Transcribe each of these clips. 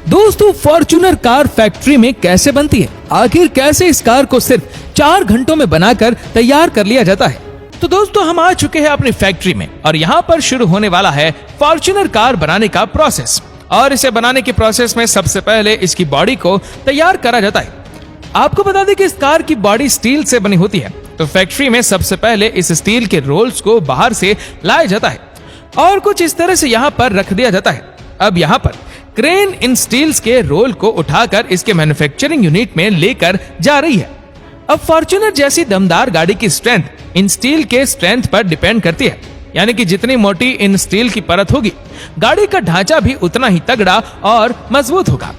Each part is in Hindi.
दोस्तों, फॉर्च्यूनर कार फैक्ट्री में कैसे बनती है? आखिर कैसे इस कार को सिर्फ 4 घंटों में बनाकर तैयार कर लिया जाता है? तो दोस्तों, हम आ चुके हैं अपनी फैक्ट्री में और यहाँ पर शुरू होने वाला है फॉर्च्यूनर कार बनाने का प्रोसेस। और इसे बनाने के प्रोसेस में सबसे पहले इसकी बॉडी को तैयार करा जाता है। आपको बता दें कि इस कार की बॉडी स्टील से बनी होती है, तो फैक्ट्री में सबसे पहले इस स्टील के रोल्स को बाहर से लाया जाता है और कुछ इस तरह से यहाँ पर रख दिया जाता है। अब यहाँ पर क्रेन इन स्टील्स के रोल को उठाकर इसके मैन्युफैक्चरिंग यूनिट में लेकर जा रही है। अब फॉर्च्यूनर जैसी दमदार गाड़ी की स्ट्रेंथ इन स्टील के स्ट्रेंथ पर डिपेंड करती है, यानी कि जितनी मोटी इन स्टील की परत होगी, गाड़ी का ढांचा भी उतना ही तगड़ा और मजबूत होगा।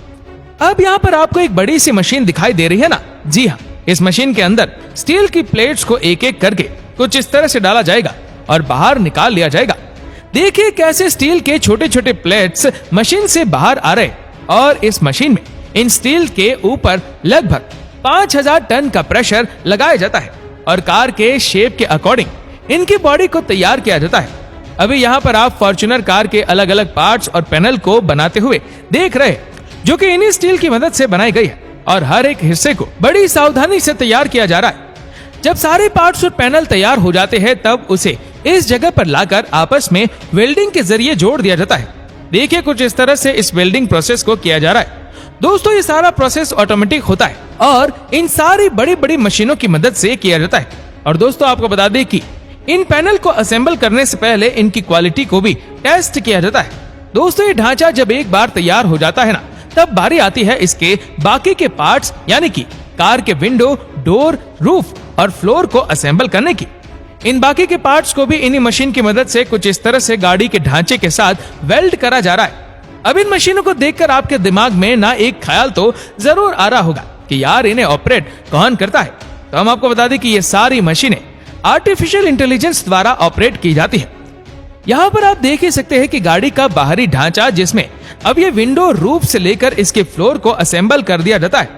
अब यहाँ पर आपको एक बड़ी सी मशीन दिखाई दे रही है ना? जी हाँ, इस मशीन के अंदर स्टील की प्लेट्स को एक एक करके कुछ इस तरह से डाला जाएगा और बाहर निकाल लिया जाएगा। देखिए कैसे स्टील के छोटे छोटे प्लेट्स मशीन से बाहर आ रहे, और इस मशीन में इन स्टील के ऊपर लगभग 5000 टन का प्रेशर लगाया जाता है और कार के शेप के अकॉर्डिंग इनकी बॉडी को तैयार किया जाता है। अभी यहाँ पर आप फॉर्च्यूनर कार के अलग अलग पार्ट्स और पैनल को बनाते हुए देख रहे हैं, जो कि इन्हीं स्टील की मदद से बनाई गई है और हर एक हिस्से को बड़ी सावधानी से तैयार किया जा रहा है। जब सारे पार्ट्स और पैनल तैयार हो जाते हैं, तब उसे इस जगह पर लाकर आपस में वेल्डिंग के जरिए जोड़ दिया जाता है। देखिए कुछ इस तरह से इस वेल्डिंग प्रोसेस को किया जा रहा है। दोस्तों, ये सारा प्रोसेस ऑटोमेटिक होता है और इन सारी बड़ी बड़ी मशीनों की मदद से किया जाता है। और दोस्तों, आपको बता दें कि इन पैनल को असेंबल करने से पहले इनकी क्वालिटी को भी टेस्ट किया जाता है। दोस्तों, ये ढांचा जब एक बार तैयार हो जाता है ना, तब बारी आती है इसके बाकी के पार्ट्स, यानी कि कार के विंडो, डोर, रूफ और फ्लोर को असेंबल करने की। इन बाकी के पार्ट्स को भी इन्हीं मशीन की मदद से कुछ इस तरह से गाड़ी के ढांचे के साथ वेल्ड करा जा रहा है। अब इन मशीनों को देखकर आपके दिमाग में ना एक ख्याल तो जरूर आ रहा होगा कि यार इन्हें ऑपरेट कौन करता है। तो हम आपको बता दें कि ये सारी मशीनें आर्टिफिशियल इंटेलिजेंस द्वारा ऑपरेट की जाती है। यहाँ पर आप देख ही सकते हैं कि गाड़ी का बाहरी ढांचा, जिसमें अब ये विंडो, रूफ से लेकर इसके फ्लोर को असेंबल कर दिया जाता है,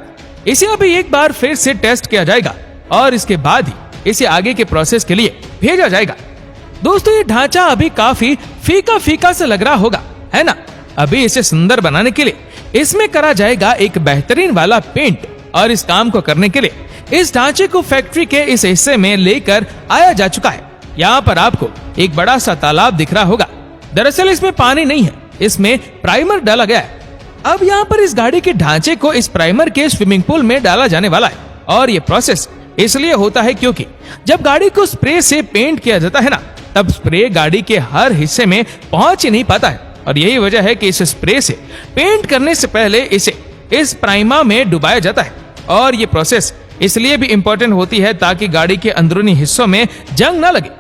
इसे अभी एक बार फिर से टेस्ट किया जाएगा और इसके बाद ही इसे आगे के प्रोसेस के लिए भेजा जाएगा। दोस्तों, ये ढांचा अभी काफी फीका फीका से लग रहा होगा, है ना? अभी इसे सुंदर बनाने के लिए इसमें करा जाएगा एक बेहतरीन वाला पेंट, और इस काम को करने के लिए इस ढांचे को फैक्ट्री के इस हिस्से में लेकर आया जा चुका है। यहाँ पर आपको एक बड़ा सा तालाब दिख रहा होगा। दरअसल इसमें पानी नहीं है, इसमें प्राइमर डाला गया है। अब यहाँ पर इस गाड़ी के ढांचे को इस प्राइमर के स्विमिंग पूल में डाला जाने वाला है, और ये प्रोसेस इसलिए होता है क्योंकि जब गाड़ी को स्प्रे से पेंट किया जाता है ना, तब स्प्रे गाड़ी के हर हिस्से में पहुंच ही नहीं पाता है, और यही वजह है कि इस स्प्रे से पेंट करने से पहले इसे इस प्राइमर में डुबाया जाता है। और ये प्रोसेस इसलिए भी इम्पोर्टेंट होती है ताकि गाड़ी के अंदरूनी हिस्सों में जंग ना लगे।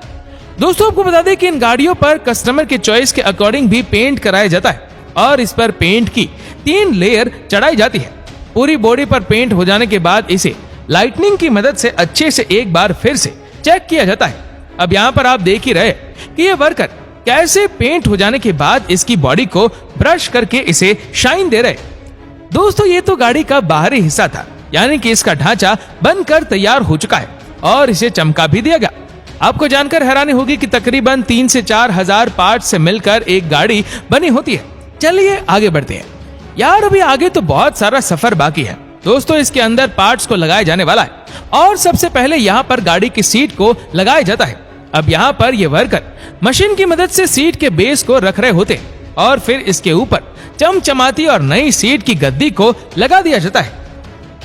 दोस्तों, आपको बता दें कि इन गाड़ियों पर कस्टमर के चॉइस के अकॉर्डिंग भी पेंट कराया जाता है और इस पर पेंट की 3 लेयर चढ़ाई जाती है। पूरी बॉडी पर पेंट हो जाने के बाद इसे लाइटनिंग की मदद से अच्छे से एक बार फिर से चेक किया जाता है। अब यहाँ पर आप देख ही रहे कि ये वर्कर कैसे पेंट हो जाने के बाद इसकी बॉडी को ब्रश करके इसे शाइन दे रहे। दोस्तों, ये तो गाड़ी का बाहरी हिस्सा था, यानी कि इसका ढांचा बनकर तैयार हो चुका है और इसे चमका भी दिया गया। आपको जानकर हैरानी होगी कि तकरीबन 3 से 4 हजार पार्ट से मिलकर एक गाड़ी बनी होती है। चलिए आगे बढ़ते हैं। यार, अभी आगे तो बहुत सारा सफर बाकी है। दोस्तों, इसके अंदर पार्ट्स को लगाया जाने वाला है और सबसे पहले यहाँ पर गाड़ी की सीट को लगाया जाता है। अब यहाँ पर ये वर्कर मशीन की मदद से सीट के बेस को रख रहे होते हैं और फिर इसके ऊपर चमचमाती और नई सीट की गद्दी को लगा दिया जाता है।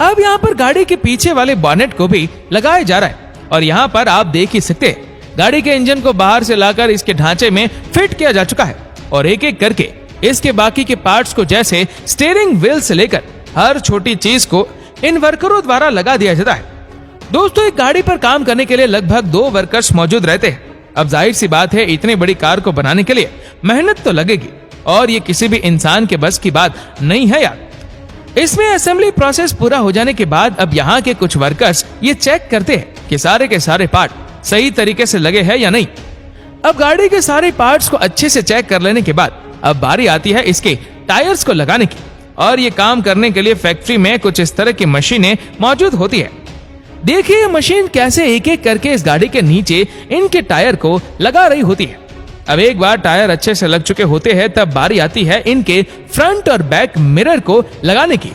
अब यहाँ पर गाड़ी के पीछे वाले बॉनेट को भी लगाया जा रहा है और यहाँ पर आप देख ही सकते हैं गाड़ी के इंजन को बाहर से लाकर इसके ढांचे में फिट किया जा चुका है और एक एक करके इसके बाकी के पार्ट्स को, जैसे स्टीयरिंग व्हील से लेकर हर छोटी चीज को इन वर्करों द्वारा लगा दिया जाता है। दोस्तों, एक गाड़ी पर काम करने के लिए लगभग 2 वर्कर्स मौजूद रहते हैं। अब जाहिर सी बात है, इतनी बड़ी कार को बनाने के लिए मेहनत तो लगेगी और ये किसी भी इंसान के बस की बात नहीं है यार। इसमें असेंबली प्रोसेस पूरा हो जाने के बाद अब यहाँ के कुछ वर्कर्स ये चेक करते हैं कि सारे के सारे पार्ट सही तरीके से लगे हैं या नहीं। अब गाड़ी के सारे पार्ट्स को अच्छे से चेक कर लेने के बाद अब बारी आती है इसके टायर्स को लगाने की, और ये काम करने के लिए फैक्ट्री में कुछ इस तरह की मशीनें मौजूद होती है। देखिए ये मशीन कैसे एक एक करके इस गाड़ी के नीचे इनके टायर को लगा रही होती है। अब एक बार टायर अच्छे से लग चुके होते हैं तब बारी आती है इनके फ्रंट और बैक मिरर को लगाने की।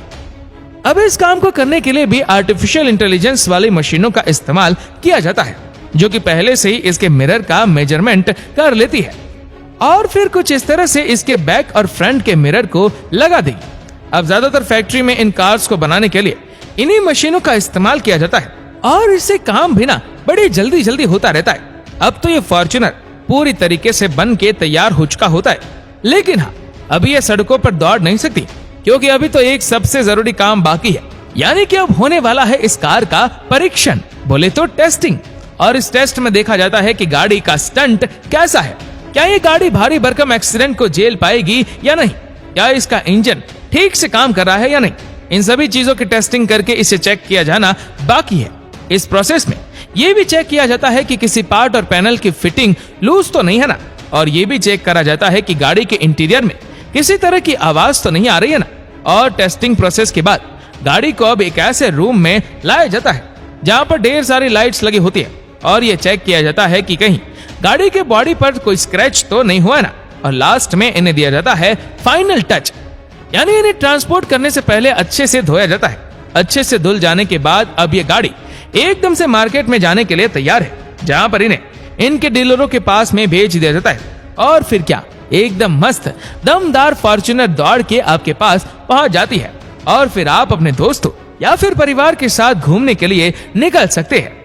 अब इस काम को करने के लिए भी आर्टिफिशियल इंटेलिजेंस वाली मशीनों का इस्तेमाल किया जाता है, जो कि पहले से ही इसके मिरर का मेजरमेंट कर लेती है और फिर कुछ इस तरह से इसके बैक और फ्रंट के मिरर को लगा दी। अब ज्यादातर फैक्ट्री में इन कार्स को बनाने के लिए इन्हीं मशीनों का इस्तेमाल किया जाता है और इससे काम भी ना बड़ी जल्दी जल्दी होता रहता है। अब तो ये फॉर्च्यूनर पूरी तरीके से बन के तैयार हो चुका होता है, लेकिन हाँ अभी ये सड़कों पर दौड़ नहीं सकती क्योंकि अभी तो एक सबसे जरूरी काम बाकी है, यानी कि अब होने वाला है इस कार का परीक्षण, बोले तो टेस्टिंग। और इस टेस्ट में देखा जाता है कि गाड़ी का स्टंट कैसा है, क्या ये गाड़ी भारी भरकम एक्सीडेंट को झेल पाएगी या नहीं, क्या इसका इंजन ठीक से काम कर रहा है या नहीं। इन सभी चीजों की टेस्टिंग करके इसे चेक किया जाना बाकी है। इस प्रोसेस में ये भी चेक किया जाता है कि किसी पार्ट और पैनल की फिटिंग लूज तो नहीं है ना, और ये भी चेक करा जाता है कि गाड़ी के इंटीरियर में किसी तरह की आवाज तो नहीं आ रही है ना। और टेस्टिंग प्रोसेस के बाद गाड़ी को अब एक ऐसे रूम में लाया जाता है जहां पर ढेर सारी लाइट्स लगी होती है और ये चेक किया जाता है कि कहीं गाड़ी के बॉडी पर कोई स्क्रैच तो नहीं हुआ ना। और लास्ट में इन्हें दिया जाता है फाइनल टच, यानी इन्हें ट्रांसपोर्ट करने से पहले अच्छे से धोया जाता है। अच्छे से धुल जाने के बाद अब ये गाड़ी एकदम से मार्केट में जाने के लिए तैयार है, जहां पर इन्हें इनके डीलरों के पास में भेज दिया जाता है। और फिर क्या, एकदम मस्त दमदार फॉर्च्यूनर दौड़ के आपके पास पहुंच जाती है और फिर आप अपने दोस्तों या फिर परिवार के साथ घूमने के लिए निकल सकते हैं।